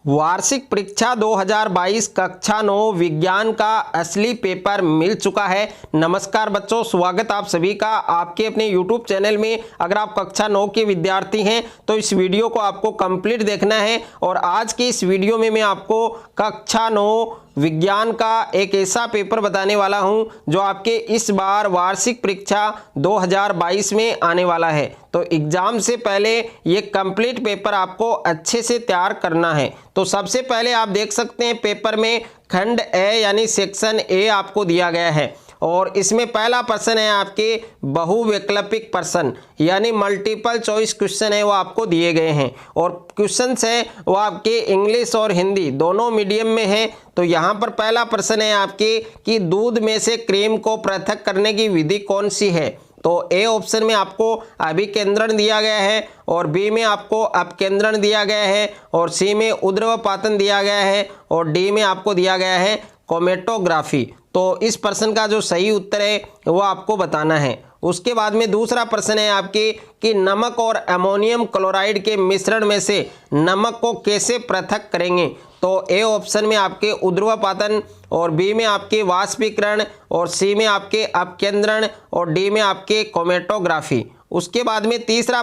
वार्षिक परीक्षा 2022 कक्षा 9 विज्ञान का असली पेपर मिल चुका है। नमस्कार बच्चों, स्वागत आप सभी का आपके अपने YouTube चैनल में। अगर आप कक्षा 9 के विद्यार्थी हैं तो इस वीडियो को आपको कंप्लीट देखना है। और आज की इस वीडियो में मैं आपको कक्षा 9 विज्ञान का एक ऐसा पेपर बताने वाला हूं जो आपके इस बार वार्षिक परीक्षा 2022 में आने वाला है। तो एग्जाम से पहले ये कंप्लीट पेपर आपको अच्छे से तैयार करना है। तो सबसे पहले आप देख सकते हैं पेपर में खंड ए यानी सेक्शन ए आपको दिया गया है और इसमें पहला प्रश्न है आपके बहुवैकल्पिक प्रश्न यानी मल्टीपल चॉइस क्वेश्चन है वो आपको दिए गए हैं। और क्वेश्चंस है वो आपके इंग्लिश और हिंदी दोनों मीडियम में है। तो यहाँ पर पहला प्रश्न है आपके कि दूध में से क्रीम को पृथक करने की विधि कौन सी है। तो ए ऑप्शन में आपको अभिकेंद्रण दिया गया है और बी में आपको अपकेंद्रण दिया गया है और सी में ऊर्ध्वपातन दिया गया है और डी में आपको दिया गया है क्रोमेटोग्राफी। तो इस प्रश्न का जो सही उत्तर है वो आपको बताना है। उसके बाद में दूसरा प्रश्न है आपके कि नमक और अमोनियम क्लोराइड के मिश्रण में से नमक को कैसे पृथक करेंगे। तो ए ऑप्शन में आपके ऊर्ध्वपातन और बी में आपके वाष्पीकरण और सी में आपके अपकेंद्रण और डी में आपके क्रोमेटोग्राफी। उसके बाद में तीसरा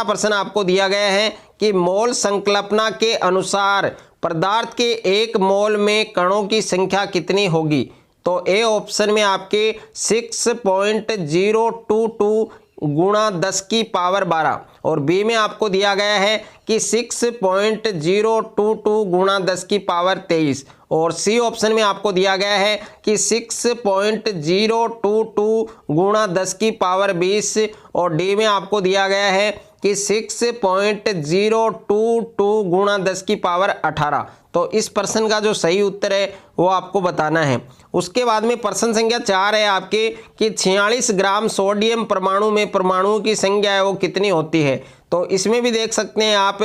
प्रश्न आपको दिया गया है कि मोल संकल्पना के अनुसार पदार्थ के एक मोल में कणों की संख्या कितनी होगी। तो ए ऑप्शन में आपके 6.022 गुणा 10 की पावर 12 और बी में आपको दिया गया है कि 6.022 गुणा 10 की पावर 23 और सी ऑप्शन में आपको दिया गया है कि 6.022 गुणा 10 की पावर 20 और डी में आपको दिया गया है कि 6.022 गुणा 10 की पावर 18। तो इस प्रश्न का जो सही उत्तर है वो आपको बताना है। उसके बाद में प्रश्न संख्या 4 है आपके कि 46 ग्राम सोडियम परमाणु में परमाणुओं की संख्या है वो कितनी होती है। तो इसमें भी देख सकते हैं आप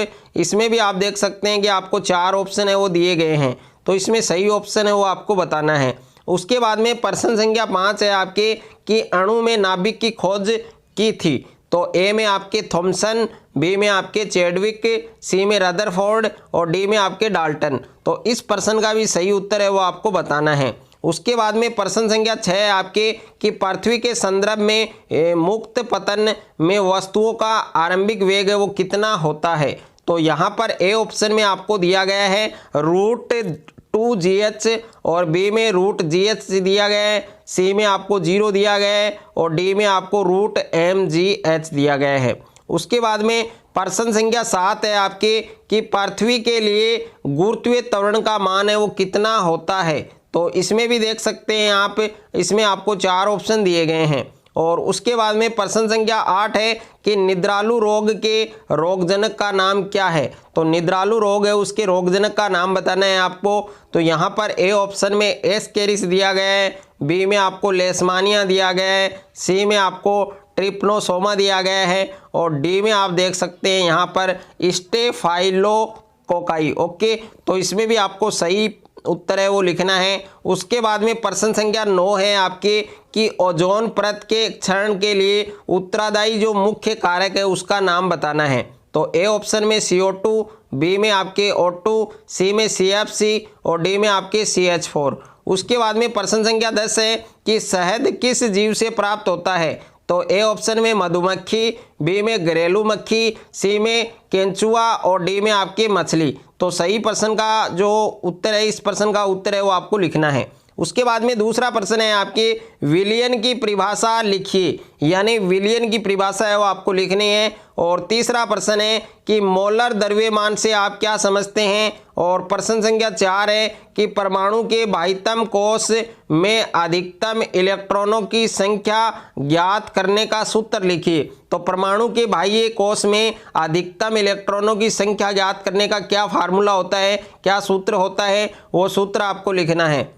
देख सकते हैं कि आपको 4 ऑप्शन है वो दिए गए हैं। तो इसमें सही ऑप्शन है वो आपको बताना है। उसके बाद में प्रश्न संख्या 5 है आपके कि अणु में नाभिक की खोज की थी। तो ए में आपके थॉमसन, बी में आपके चैडविक, सी में रदरफोर्ड और डी में आपके डाल्टन। तो इस प्रश्न का भी सही उत्तर है वो आपको बताना है। उसके बाद में प्रश्न संख्या 6 है आपके कि पृथ्वी के संदर्भ में मुक्त पतन में वस्तुओं का आरंभिक वेग है वो कितना होता है। तो यहाँ पर ए ऑप्शन में आपको दिया गया है √2gh और बी में √gh दिया गया है, सी में आपको 0 दिया गया है और डी में आपको √mgh दिया गया है। उसके बाद में प्रश्न संख्या 7 है आपके कि पृथ्वी के लिए गुरुत्वीय त्वरण का मान है वो कितना होता है। तो इसमें भी देख सकते हैं आप, इसमें आपको 4 ऑप्शन दिए गए हैं। और उसके बाद में प्रश्न संख्या 8 है कि निद्रालु रोग के रोगजनक का नाम क्या है। तो निद्रालु रोग है उसके रोगजनक का नाम बताना है आपको। तो यहाँ पर ए ऑप्शन में एस्केरिस दिया गया है, बी में आपको लेशमानिया दिया गया है, सी में आपको ट्रिप्नोसोमा दिया गया है और डी में आप देख सकते हैं यहाँ पर स्टेफाइलोकोकाई। ओके, तो इसमें भी आपको सही उत्तर है वो लिखना है। उसके बाद में प्रश्न संख्या 9 है आपके कि ओजोन परत के क्षरण के लिए उत्तरदायी जो मुख्य कारक है उसका नाम बताना है। तो ए ऑप्शन में CO2, बी में आपके O2, सी में CFC और डी में आपके CH4। उसके बाद में प्रश्न संख्या 10 है कि शहद किस जीव से प्राप्त होता है। तो ए ऑप्शन में मधुमक्खी, बी में घरेलू मक्खी, सी में केंचुआ और डी में आपकी मछली। तो सही प्रश्न का जो उत्तर है, इस प्रश्न का उत्तर है वो आपको लिखना है। उसके बाद में दूसरा प्रश्न है आपके विलियन की परिभाषा लिखिए, यानी विलियन की परिभाषा है वो आपको लिखनी है। और तीसरा प्रश्न है कि मोलर द्रव्यमान से आप क्या समझते हैं। और प्रश्न संख्या 4 है कि परमाणु के बाह्यतम कोश में अधिकतम इलेक्ट्रॉनों की संख्या ज्ञात करने का सूत्र लिखिए। तो परमाणु के बाह्य कोश में अधिकतम इलेक्ट्रॉनों की संख्या ज्ञात करने का क्या फार्मूला होता है, क्या सूत्र होता है, वो सूत्र आपको लिखना है।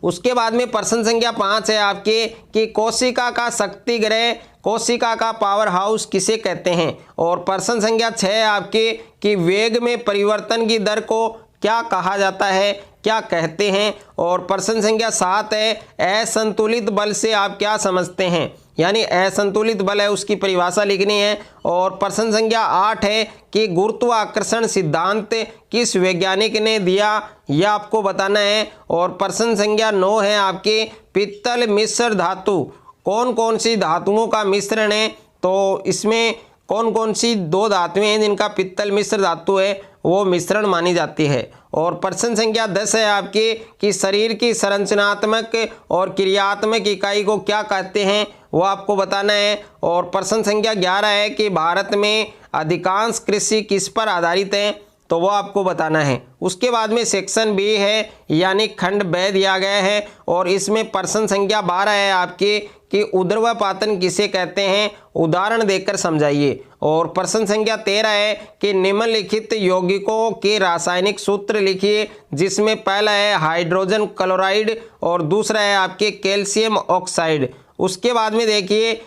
उसके बाद में प्रश्न संख्या 5 है आपके कि कोशिका का शक्ति ग्रह, कोशिका का पावर हाउस किसे कहते हैं। और प्रश्न संख्या 6 है आपके कि वेग में परिवर्तन की दर को क्या कहा जाता है, क्या कहते हैं। और प्रश्न संख्या 7 है, असंतुलित बल से आप क्या समझते हैं, यानी असंतुलित बल है उसकी परिभाषा लिखनी है। और प्रश्न संख्या 8 है कि गुरुत्वाकर्षण सिद्धांत किस वैज्ञानिक ने दिया, यह आपको बताना है। और प्रश्न संख्या 9 है आपके पित्तल मिश्र धातु कौन कौन सी धातुओं का मिश्रण है, तो इसमें कौन कौन सी 2 धातुएं हैं जिनका पित्तल मिश्र धातु है वो मिश्रण मानी जाती है। और प्रश्न संख्या 10 है आपके कि शरीर की संरचनात्मक और क्रियात्मक इकाई को क्या कहते हैं, वो आपको बताना है। और प्रश्न संख्या 11 है कि भारत में अधिकांश कृषि किस पर आधारित है, तो वो आपको बताना है। उसके बाद में सेक्शन बी है यानी खंड ब दिया गया है और इसमें प्रश्न संख्या 12 है आपके कि ऊर्ध्वपातन किसे कहते हैं, उदाहरण देकर समझाइए। और प्रश्न संख्या 13 है कि निम्नलिखित यौगिकों के रासायनिक सूत्र लिखिए, जिसमें पहला है हाइड्रोजन क्लोराइड और दूसरा है आपके कैल्शियम ऑक्साइड। उसके बाद में देखिए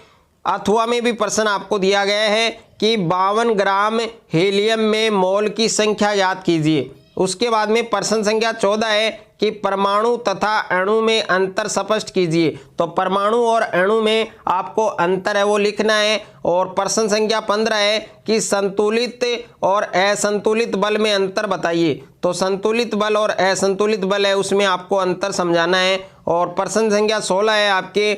अथवा में भी प्रश्न आपको दिया गया है कि 52 ग्राम हीलियम में मोल की संख्या याद कीजिए। उसके बाद में प्रश्न संख्या 14 है कि परमाणु तथा अणु में अंतर स्पष्ट कीजिए, तो परमाणु और अणु में आपको अंतर है वो लिखना है। और प्रश्न संख्या 15 है कि संतुलित और असंतुलित बल में अंतर बताइए, तो संतुलित बल और असंतुलित बल है उसमें आपको अंतर समझाना है। और प्रश्न संख्या 16 है आपके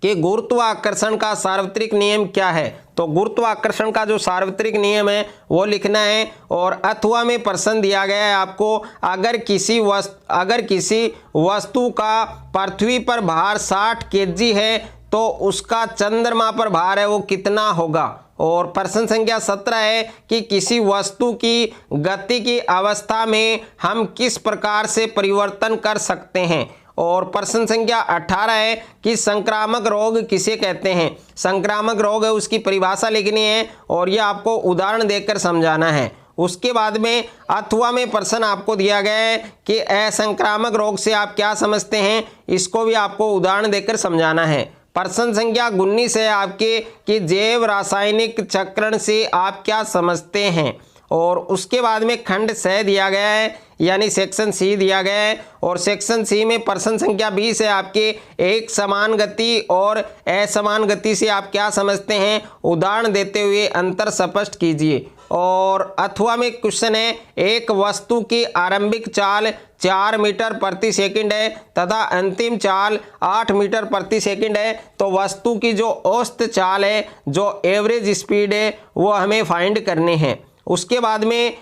कि गुरुत्वाकर्षण का सार्वत्रिक नियम क्या है, तो गुरुत्वाकर्षण का जो सार्वत्रिक नियम है वो लिखना है। और अथवा में प्रश्न दिया गया है आपको अगर किसी वस्तु का पृथ्वी पर भार 60 kg है तो उसका चंद्रमा पर भार है वो कितना होगा। और प्रश्न संख्या 17 है कि किसी वस्तु की गति की अवस्था में हम किस प्रकार से परिवर्तन कर सकते हैं। और प्रश्न संख्या 18 है कि संक्रामक रोग किसे कहते हैं, संक्रामक रोग है उसकी परिभाषा लिखनी है और यह आपको उदाहरण देकर समझाना है। उसके बाद में अथवा में प्रश्न आपको दिया गया है कि असंक्रामक रोग से आप क्या समझते हैं, इसको भी आपको उदाहरण देकर समझाना है। प्रश्न संख्या 19 है आपके कि जैव रासायनिक चक्रण से आप क्या समझते हैं। और उसके बाद में खंड स दिया गया है यानी सेक्शन सी दिया गया है। और सेक्शन सी में प्रश्न संख्या 20 है आपके एक समान गति और असमान गति से आप क्या समझते हैं, उदाहरण देते हुए अंतर स्पष्ट कीजिए। और अथवा में क्वेश्चन है एक वस्तु की आरंभिक चाल 4 मीटर प्रति सेकंड है तथा अंतिम चाल 8 मीटर प्रति सेकंड है, तो वस्तु की जो औसत चाल है जो एवरेज स्पीड है वो हमें फाइंड करनी है। उसके बाद में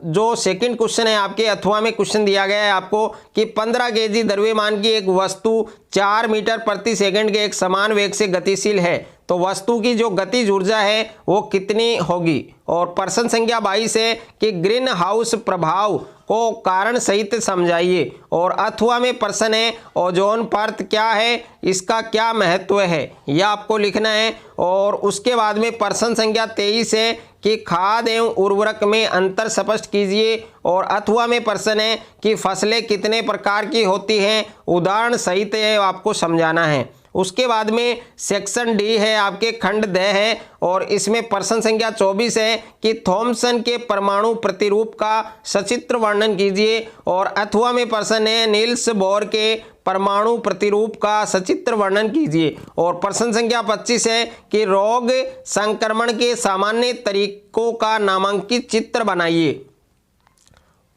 जो सेकंड क्वेश्चन है आपके अथवा में क्वेश्चन दिया गया है आपको कि 15 kg द्रव्यमान की एक वस्तु 4 मीटर प्रति सेकंड के एक समान वेग से गतिशील है, तो वस्तु की जो गतिज ऊर्जा है वो कितनी होगी। और प्रश्न संख्या 22 है कि ग्रीन हाउस प्रभाव को कारण सहित समझाइए। और अथवा में प्रश्न है ओजोन परत क्या है, इसका क्या महत्व है, यह आपको लिखना है। और उसके बाद में प्रश्न संख्या 23 है कि खाद एवं उर्वरक में अंतर स्पष्ट कीजिए। और अथवा में प्रश्न है कि फसलें कितने प्रकार की होती हैं, उदाहरण सहित आपको समझाना है। उसके बाद में सेक्शन डी है आपके खंड द है और इसमें प्रश्न संख्या 24 है कि थॉमसन के परमाणु प्रतिरूप का सचित्र वर्णन कीजिए। और अथवा में प्रश्न है नील्स बोर के परमाणु प्रतिरूप का सचित्र वर्णन कीजिए। और प्रश्न संख्या 25 है कि रोग संक्रमण के सामान्य तरीकों का नामांकित चित्र बनाइए।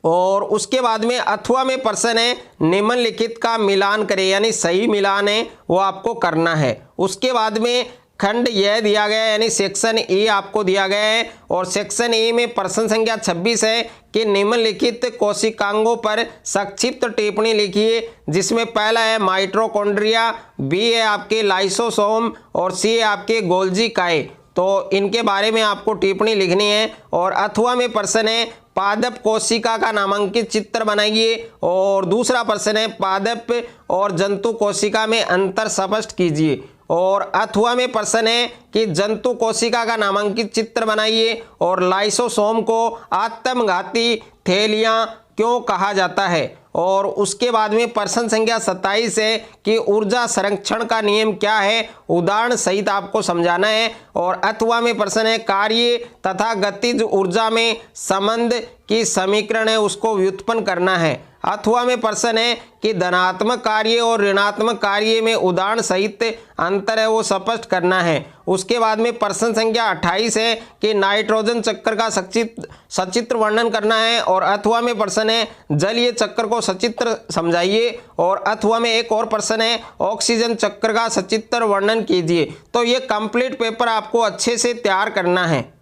और उसके बाद में अथवा में प्रश्न है निम्नलिखित का मिलान करें, यानी सही मिलान है वो आपको करना है। उसके बाद में खंड यह दिया गया है यानी सेक्शन ए आपको दिया गया है। और सेक्शन ए में प्रश्न संख्या 26 है कि निम्नलिखित कोशिकांगों पर संक्षिप्त टिप्पणी लिखिए, जिसमें पहला है माइटोकॉन्ड्रिया, बी है आपके लाइसोसोम और सी है आपके गोल्जी काय, तो इनके बारे में आपको टिप्पणी लिखनी है। और अथवा में प्रश्न है पादप कोशिका का नामांकित चित्र बनाइए। और दूसरा प्रश्न है पादप और जंतु कोशिका में अंतर स्पष्ट कीजिए। और अथवा में प्रश्न है कि जंतु कोशिका का नामांकित चित्र बनाइए और लाइसोसोम को आत्मघाती थैलियां क्यों कहा जाता है। और उसके बाद में प्रश्न संख्या 27 है कि ऊर्जा संरक्षण का नियम क्या है, उदाहरण सहित आपको समझाना है। और अथवा में प्रश्न है कार्य तथा गतिज ऊर्जा में संबंध की समीकरण है उसको व्युत्पन्न करना है। अथवा में प्रश्न है कि धनात्मक कार्य और ऋणात्मक कार्य में उदाहरण सहित अंतर है वो स्पष्ट करना है। उसके बाद में प्रश्न संख्या 28 है कि नाइट्रोजन चक्र का सचित्र वर्णन करना है। और अथवा में प्रश्न है जलीय चक्र को सचित्र समझाइए। और अथवा में एक और प्रश्न है ऑक्सीजन चक्र का सचित्र वर्णन कीजिए। तो ये कंप्लीट पेपर आपको अच्छे से तैयार करना है।